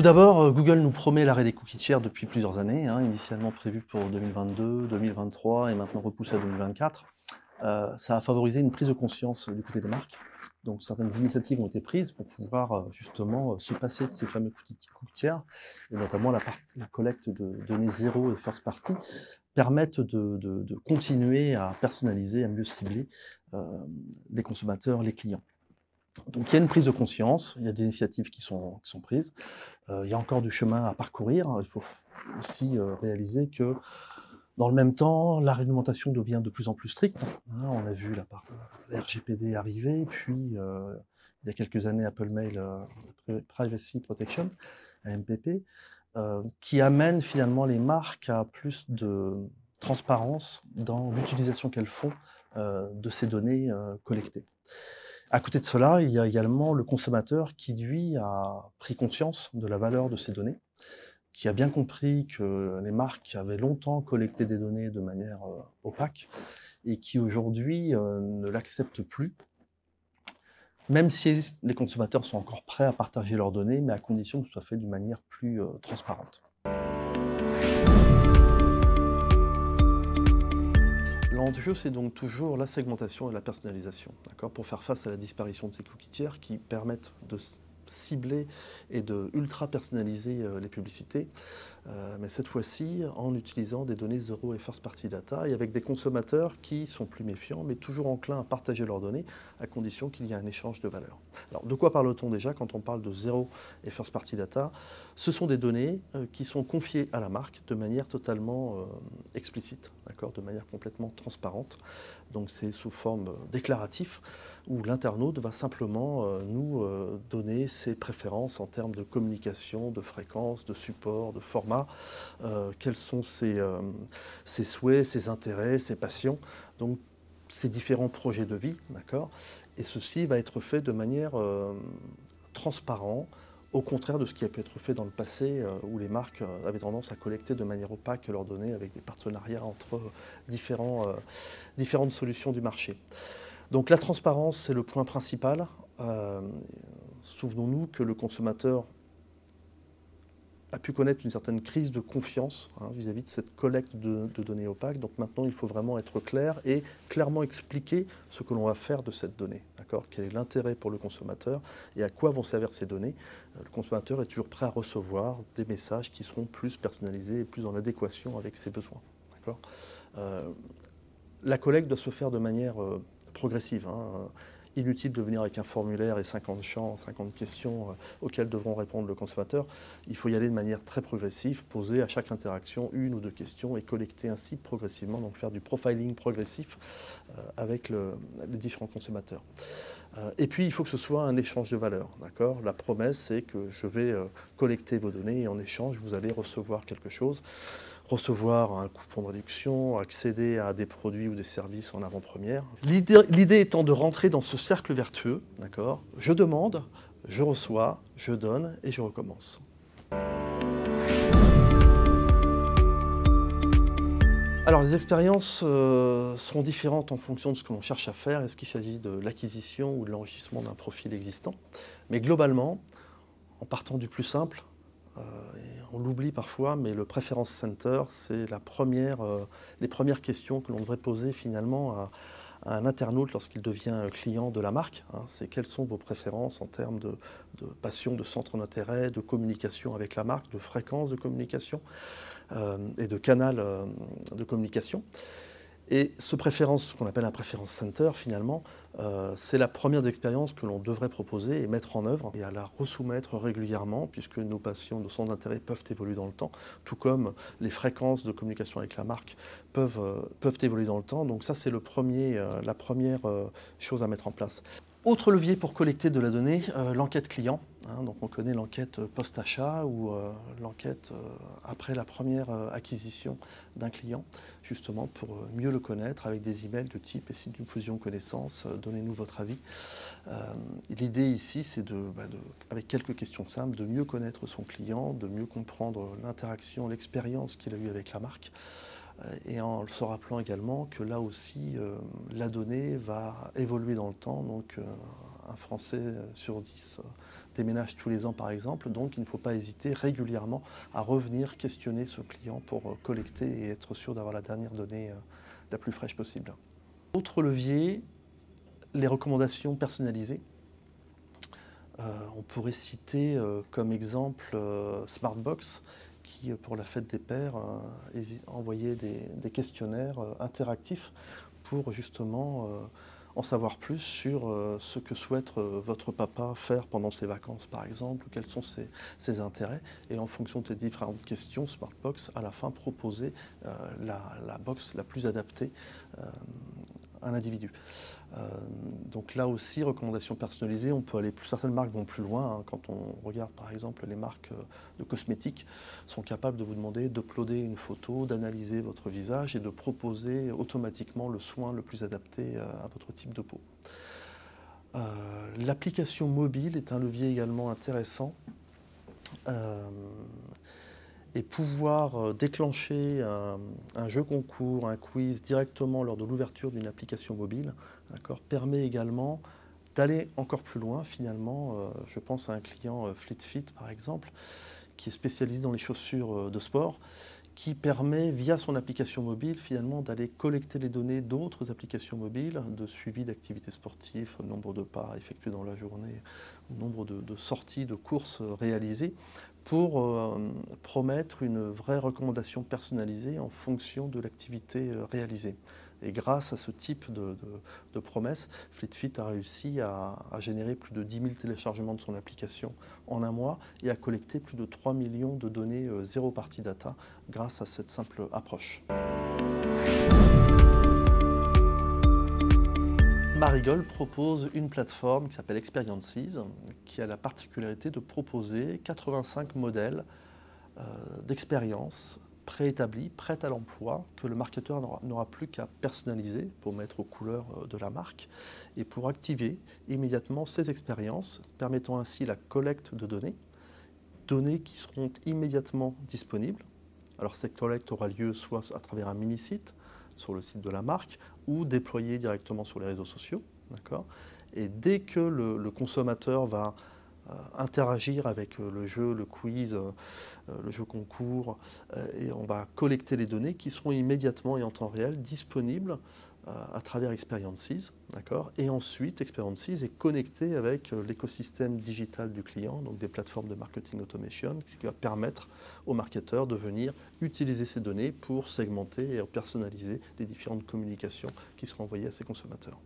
d'abord, Google nous promet l'arrêt des cookies tiers depuis plusieurs années, hein, initialement prévu pour 2022, 2023 et maintenant repoussé à 2024. Ça a favorisé une prise de conscience du côté des marques. Donc certaines initiatives ont été prises pour pouvoir justement se passer de ces fameux cookies tiers, et notamment la collecte de données zéro et first party, permettent de continuer à personnaliser, à mieux cibler les consommateurs, les clients. Donc il y a une prise de conscience, il y a des initiatives qui sont prises. Il y a encore du chemin à parcourir. Il faut aussi réaliser que, dans le même temps, la réglementation devient de plus en plus stricte. Hein, on a vu la RGPD arriver, puis il y a quelques années Apple Mail Privacy Protection, AMPP, qui amène finalement les marques à plus de transparence dans l'utilisation qu'elles font de ces données collectées. À côté de cela, il y a également le consommateur qui, lui, a pris conscience de la valeur de ces données, qui a bien compris que les marques avaient longtemps collecté des données de manière opaque et qui aujourd'hui ne l'acceptent plus, même si les consommateurs sont encore prêts à partager leurs données, mais à condition que ce soit fait d'une manière plus transparente. L'enjeu, c'est donc toujours la segmentation et la personnalisation, d'accord, pour faire face à la disparition de ces cookies tiers qui permettent de cibler et de ultra personnaliser les publicités, mais cette fois-ci en utilisant des données zéro et first party data et avec des consommateurs qui sont plus méfiants mais toujours enclins à partager leurs données à condition qu'il y ait un échange de valeur. Alors de quoi parle-t-on déjà quand on parle de zéro et first party data? Ce sont des données qui sont confiées à la marque de manière totalement explicite, d'accord, de manière complètement transparente. Donc c'est sous forme déclaratif où l'internaute va simplement nous donner ses préférences en termes de communication, de fréquence, de support, de format, quels sont ses souhaits, ses intérêts, ses passions, donc ses différents projets de vie, d'accord. Et ceci va être fait de manière transparente, au contraire de ce qui a pu être fait dans le passé, où les marques avaient tendance à collecter de manière opaque leurs données avec des partenariats entre différentes solutions du marché. Donc la transparence, c'est le point principal. Souvenons-nous que le consommateur a pu connaître une certaine crise de confiance vis-à-vis de cette collecte de données opaques. Donc maintenant, il faut vraiment être clair et clairement expliquer ce que l'on va faire de cette donnée. Quel est l'intérêt pour le consommateur et à quoi vont servir ces données. Le consommateur est toujours prêt à recevoir des messages qui seront plus personnalisés et plus en adéquation avec ses besoins. La collecte doit se faire de manière progressive. Inutile de venir avec un formulaire et 50 champs, 50 questions auxquelles devront répondre le consommateur. Il faut y aller de manière très progressive, poser à chaque interaction une ou deux questions et collecter ainsi progressivement, donc faire du profiling progressif avec les différents consommateurs. Et puis, il faut que ce soit un échange de valeur. La promesse, c'est que je vais collecter vos données et en échange, vous allez recevoir quelque chose. Recevoir un coupon de réduction, accéder à des produits ou des services en avant-première. L'idée étant de rentrer dans ce cercle vertueux, je demande, je reçois, je donne et je recommence. Alors les expériences seront différentes en fonction de ce que l'on cherche à faire. Est-ce qu'il s'agit de l'acquisition ou de l'enrichissement d'un profil existant? Mais globalement, en partant du plus simple, on l'oublie parfois, mais le Preference Center, c'est les premières questions que l'on devrait poser finalement à un internaute lorsqu'il devient client de la marque. C'est quelles sont vos préférences en termes de passion, de centre d'intérêt, de communication avec la marque, de fréquence de communication et de canal de communication. Et ce qu'on appelle un Preference Center, finalement, c'est la première expérience que l'on devrait proposer et mettre en œuvre et à la resoumettre régulièrement, puisque nos passions, nos centres d'intérêt peuvent évoluer dans le temps, tout comme les fréquences de communication avec la marque peuvent évoluer dans le temps. Donc ça, c'est la première chose à mettre en place. Autre levier pour collecter de la donnée, l'enquête client. Donc on connaît l'enquête post-achat ou l'enquête après la première acquisition d'un client, justement pour mieux le connaître avec des emails de type « et si nous faisions connaissance, donnez-nous votre avis ». L'idée ici, c'est avec quelques questions simples, de mieux connaître son client, de mieux comprendre l'interaction, l'expérience qu'il a eue avec la marque. Et en se rappelant également que là aussi, la donnée va évoluer dans le temps. Donc, un Français sur 10 déménage tous les ans par exemple, donc il ne faut pas hésiter régulièrement à revenir questionner ce client pour collecter et être sûr d'avoir la dernière donnée la plus fraîche possible. Autre levier, les recommandations personnalisées. On pourrait citer comme exemple Smartbox qui, pour la fête des pères, envoyait des questionnaires interactifs pour justement en savoir plus sur ce que souhaite votre papa faire pendant ses vacances, par exemple, ou quels sont ses intérêts. Et en fonction de ces différentes questions, Smartbox, à la fin, proposait la box la plus adaptée à l'individu. Donc là aussi, recommandations personnalisées, on peut aller plus. Certaines marques vont plus loin. Quand on regarde par exemple les marques de cosmétiques, sont capables de vous demander d'uploader une photo, d'analyser votre visage et de proposer automatiquement le soin le plus adapté à votre type de peau. L'application mobile est un levier également intéressant. Et pouvoir déclencher un jeu concours, un quiz directement lors de l'ouverture d'une application mobile, permet également d'aller encore plus loin finalement. Je pense à un client FleetFit par exemple, qui est spécialisé dans les chaussures de sport, qui permet via son application mobile finalement d'aller collecter les données d'autres applications mobiles, de suivi d'activités sportives, nombre de pas effectués dans la journée, nombre de sorties, de courses réalisées, pour promettre une vraie recommandation personnalisée en fonction de l'activité réalisée. Et grâce à ce type de promesses, FleetFit a réussi à générer plus de 10 000 téléchargements de son application en un mois et à collecter plus de 3 millions de données zéro party data grâce à cette simple approche. Marigold propose une plateforme qui s'appelle Experiences, qui a la particularité de proposer 85 modèles d'expériences préétablies, prêtes à l'emploi, que le marketeur n'aura plus qu'à personnaliser pour mettre aux couleurs de la marque et pour activer immédiatement ces expériences, permettant ainsi la collecte de données qui seront immédiatement disponibles. Alors cette collecte aura lieu soit à travers un mini-site, sur le site de la marque, ou déployée directement sur les réseaux sociaux. Et dès que le consommateur va interagir avec le jeu, le quiz, le jeu concours, et on va collecter les données qui seront immédiatement et en temps réel disponibles à travers Experiences. Et ensuite, Experiences est connecté avec l'écosystème digital du client, donc des plateformes de marketing automation, ce qui va permettre aux marketeurs de venir utiliser ces données pour segmenter et personnaliser les différentes communications qui seront envoyées à ces consommateurs.